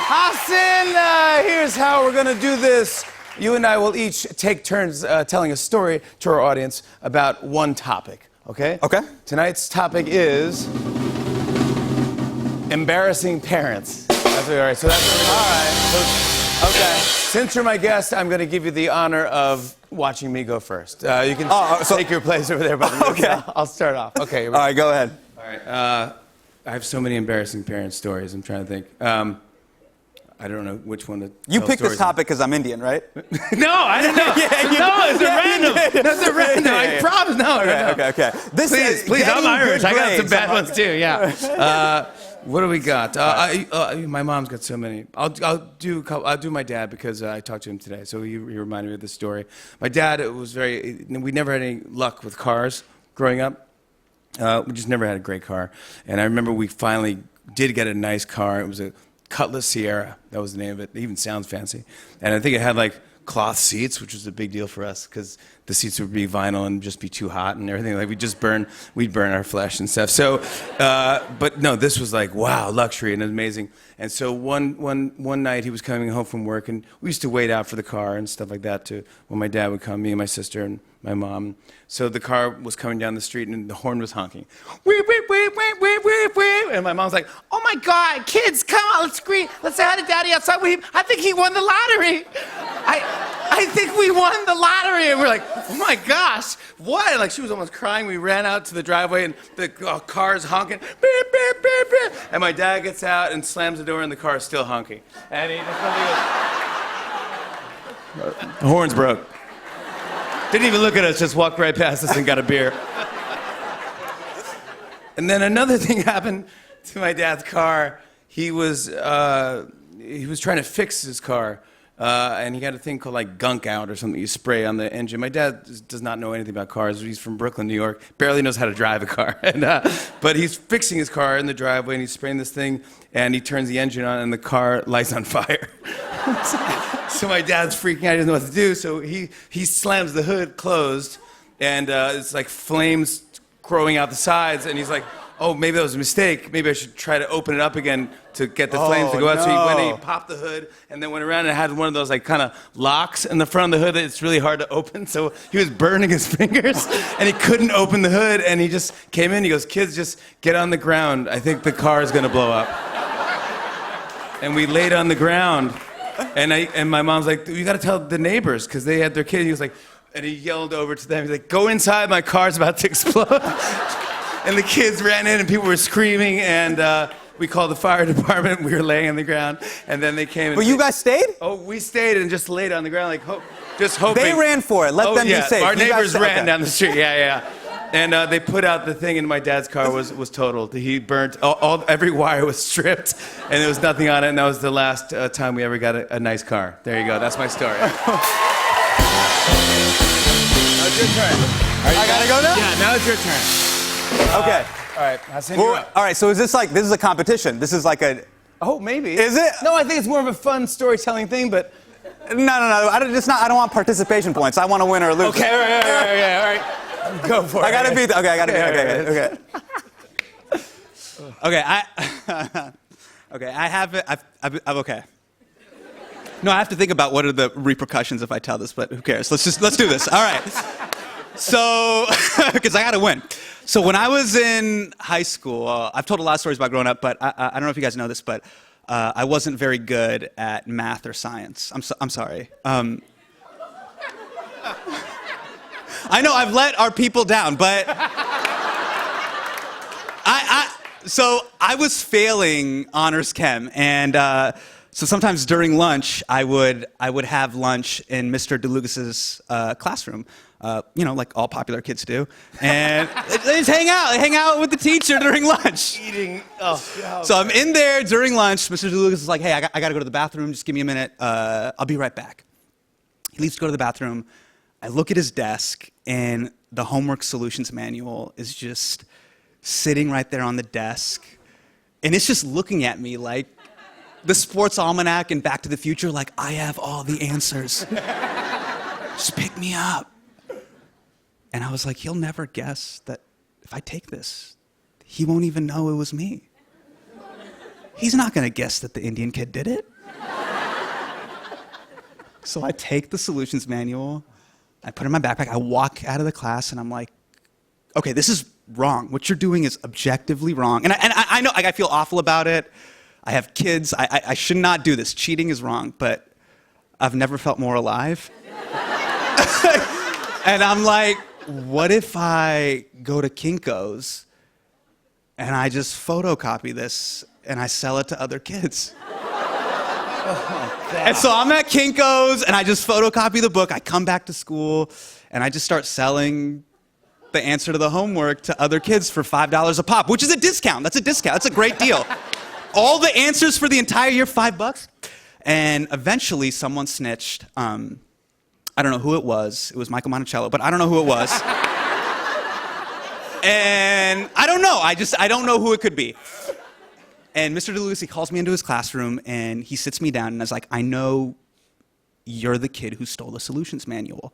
Hassan, here's how we're gonna do this. You and I will each take turns telling a story to our audience about one topic, okay? Okay. Tonight's topic is embarrassing parents. That's all right. So that's all right. Okay. Since you're my guest, I'm gonna give you the honor of watching me go first. You can take your place over there, but okay. I'll start off. Okay. All right, go ahead. All right. I have so many embarrassing parent stories. I'm trying to think. I don't know which one to You tell picked this stories topic because I'm Indian, right? No, I didn't know. No, it's a random. That's a random. I promise. No, Okay. Please. I'm Irish. I got some bad ones too. Yeah. What do we got? My mom's got so many. I'll do my dad because I talked to him today, so he reminded me of this story. My dad was we never had any luck with cars growing up. We just never had a great car. And I remember we finally did get a nice car. It was a Cutlass Sierra. That was the name of it. It even sounds fancy. And I think it had like cloth seats, which was a big deal for us because the seats would be vinyl and just be too hot and everything. Like we'd burn our flesh and stuff. So, but no, this was like, wow, luxury and amazing. And so one night he was coming home from work and we used to wait out for the car and stuff like that when my dad would come, me and my sister and my mom. So the car was coming down the street and the horn was honking. Weep, weep, weep, weep, weep, weep, weep. And my mom's like, oh my God, kids, come on, let's scream. Let's say hi to Daddy outside. I think he won the lottery. I think we won the lottery. And we're like, oh my gosh, what? And like she was almost crying. We ran out to the driveway and the car's honking. Beep, beep, beep, beep. And my dad gets out and slams the door and the car is still honking. And he just goes, the horns broke. Didn't even look at us, just walked right past us and got a beer. And then another thing happened to my dad's car. He was trying to fix his car, and he got a thing called like gunk out or something you spray on the engine. My dad does not know anything about cars. He's from Brooklyn, New York, barely knows how to drive a car. But he's fixing his car in the driveway, and he's spraying this thing, and he turns the engine on, and the car lights on fire. So my dad's freaking out, he doesn't know what to do, so he slams the hood closed, and it's like flames growing out the sides, and he's like, oh, maybe that was a mistake. Maybe I should try to open it up again to get the flames to go out. No. So he went and he popped the hood, and then went around and had one of those like kind of locks in the front of the hood that it's really hard to open, so he was burning his fingers, and he couldn't open the hood, and he just came in, he goes, kids, just get on the ground. I think the car is gonna blow up. And we laid on the ground. And my mom's like, you gotta tell the neighbors, because they had their kid. He was like, and he yelled over to them, he's like, go inside, my car's about to explode. And the kids ran in and people were screaming, and we called the fire department. We were laying on the ground, and then they came. But you guys stayed? Oh, we stayed and just laid on the ground, like just hoping. They ran for it. Let them be safe. Our neighbors ran down the street. Yeah. And they put out the thing, and my dad's car was totaled. He burnt, every wire was stripped, and there was nothing on it, and that was the last time we ever got a nice car. There you go, that's my story. Now it's your turn. I gotta go now? Yeah, now it's your turn. Okay. All right, Hassan, you're up. All right, so is this is a competition? This is like a... Oh, maybe. Is it? No, I think it's more of a fun storytelling thing, but... No. I don't want participation points. I want to win or lose. Okay, all right. Go for it. I gotta beat. Okay, I gotta beat. Okay. Okay. I have it. I'm okay. No, I have to think about what are the repercussions if I tell this, but who cares? Let's do this. All right. So, because I gotta win. So when I was in high school, I've told a lot of stories about growing up, but I don't know if you guys know this, but I wasn't very good at math or science. I'm sorry. I know I've let our people down, but so I was failing honors chem, and so sometimes during lunch I would have lunch in Mr. DeLucas's classroom, like all popular kids do, and they just hang out with the teacher during lunch. Eating. So I'm in there during lunch. Mr. DeLucas is like, hey, I gotta go to the bathroom. Just give me a minute. I'll be right back. He leaves to go to the bathroom. I look at his desk, and the homework solutions manual is just sitting right there on the desk. And it's just looking at me like the sports almanac and Back to the Future, like, I have all the answers. Just pick me up. And I was like, he'll never guess that if I take this, he won't even know it was me. He's not gonna guess that the Indian kid did it. So I take the solutions manual, I put it in my backpack, I walk out of the class, and I'm like, okay, this is wrong. What you're doing is objectively wrong. And I know, like, I feel awful about it. I have kids. I should not do this. Cheating is wrong, but I've never felt more alive. And I'm like, what if I go to Kinko's and I just photocopy this and I sell it to other kids? And so I'm at Kinko's and I just photocopy the book. I come back to school and I just start selling the answer to the homework to other kids for $5 a pop, which is a discount. That's a discount. That's a great deal. All the answers for the entire year, $5. And eventually someone snitched. I don't know who it was. It was Michael Monticello, but I don't know who it was. And I don't know. I don't know who it could be. And Mr. DeLuca, he calls me into his classroom and he sits me down and is like, I know you're the kid who stole the solutions manual.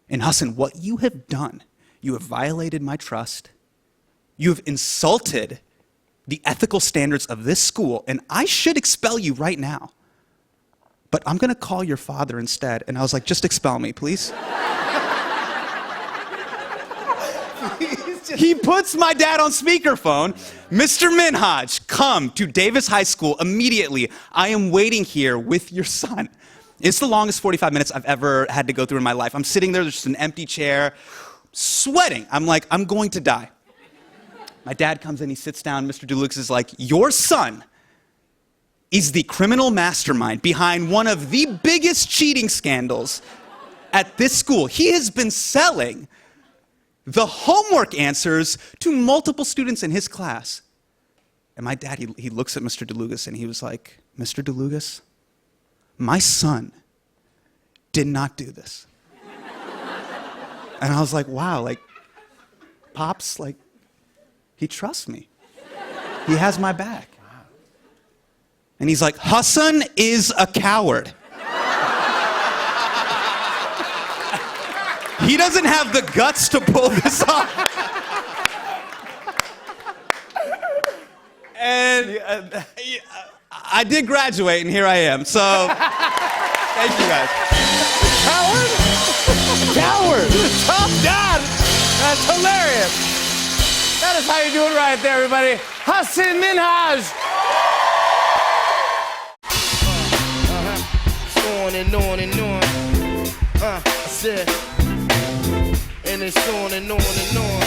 And Hassan, what you have done, you have violated my trust. You have insulted the ethical standards of this school, and I should expel you right now. But I'm gonna call your father instead. And I was like, just expel me, please. He puts my dad on speakerphone. Mr. Minhaj, come to Davis High School immediately. I am waiting here with your son. It's the longest 45 minutes I've ever had to go through in my life. I'm sitting there, there's just an empty chair, sweating. I'm like, I'm going to die. My dad comes in, he sits down. Mr. DeLuca is like, your son is the criminal mastermind behind one of the biggest cheating scandals at this school. He has been selling the homework answers to multiple students in his class. And my dad, he looks at Mr. DeLuca and he was like, Mr. DeLuca, my son did not do this. And I was like, wow, like, Pops, like, he trusts me. He has my back. And he's like, Hassan is a coward. He doesn't have the guts to pull this off. And I did graduate, and here I am. So, thank you guys. Coward? Coward! Top dad! That's hilarious. That is how you do it right there, everybody. Hassan Minhaj! On and on and on. I said, and it's on and on and on.